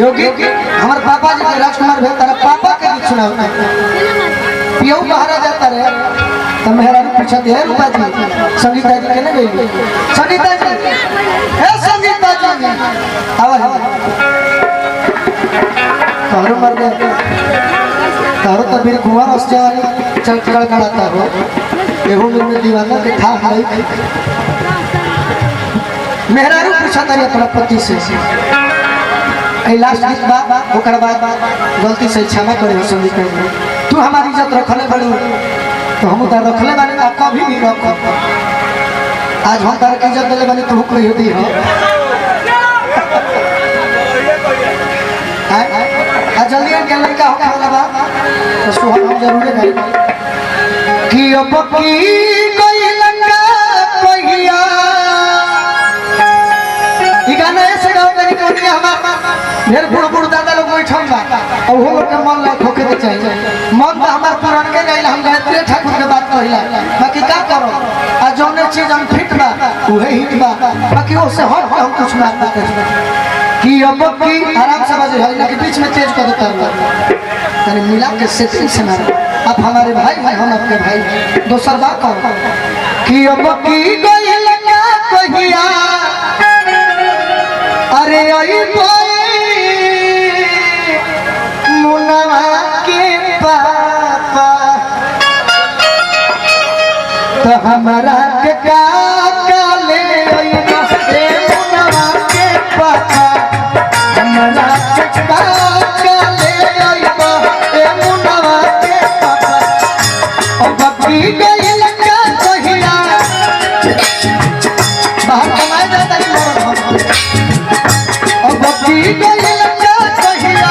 योगी हमारे पापा जी के राजकुमार भेल तारा पापा के गीत सुनाओ पियो बाहर जाता रहे तो मेहरा पूछा दे रूपा जी संगीता जी के ना गई संगीता जी हे संगीता जी आवाज तारो मर गए तारो तो मेरे कुआं रस जाने चल चल कराता हो एहो में दीवाना के था नहीं मेहरा पूछा तारी अपना पति से लास्ट गीत बा ओकर बाद गलती से क्षमा करे हो संगीत तू हमारी इज्जत रखले बड़ी तो हम तार रखले बानी आ कभी भी रख आज हम तार की इज्जत देले बानी तू कोई होती हो आ जल्दी के लड़का हो वाला बा तो सुहाग हम जरूर गाई कि अब की कोई लंगा कहिया ई गाना ऐसे गाओ करी कोनी हमार ढेर बुढ़ दादा लोग बैठल बा और वो लोग के मन लायक होके के चाहिए मन तो हमार पुरान के गइल हम गायत्री ठाकुर के बात कहिला बाकी का करो आ जौने चीज हम फिट बा उहे हिट बा बाकी वो से हट हम कुछ ना करते कि अब की आराम से बजे है लेकिन बीच में तेज कर देता है यानी मिला के सेटिंग से मारो आप हमारे भाई हैं हम आपके भाई दोसर बात कहो कि अब की गइल का कहिया अरे आई पापा तो हमारा के काले मुनवा के पापा हमारा के काले मुनवा के पापा और बकरी गई लगा कहिया बाहर कमाए जाता है और बकरी गई लगा कहिया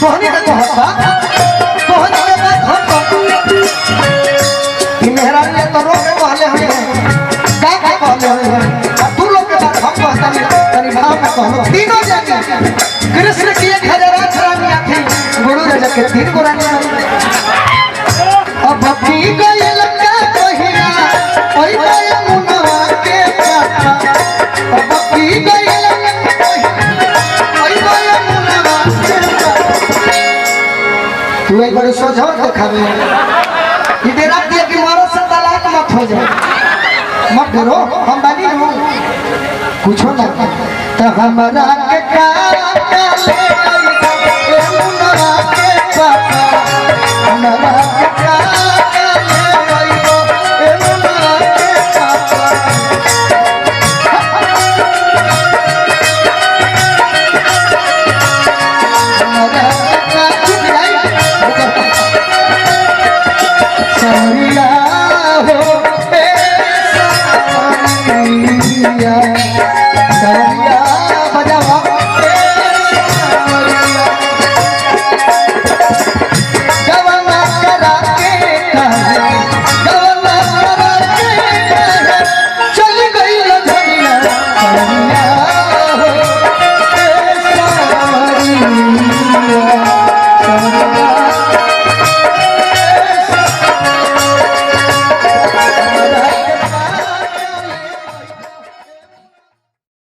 कोहनी का कहता कोहनी के बात हम मेहरा ने तो रोके कहले हुए का कहले हुए तू लोग के बात हम कहता नहीं तनी भाव में कहो तीनों जाके कृष्ण की 1008 रानियां थी गुरु राजा के 3 गो रानियां अब भक्ति गई लगा कहिया ओई गए मुनवा के पापा अब भक्ति गई तू एक बार सोचो दिखावे इधर रख दिया कि मरद से तलाक मत हो जाए मत डरो हम बानी हो कुछ ना तो हमारा के काले मुनवा के पापा हमारा के काले मुनवा के पापा सरिया हो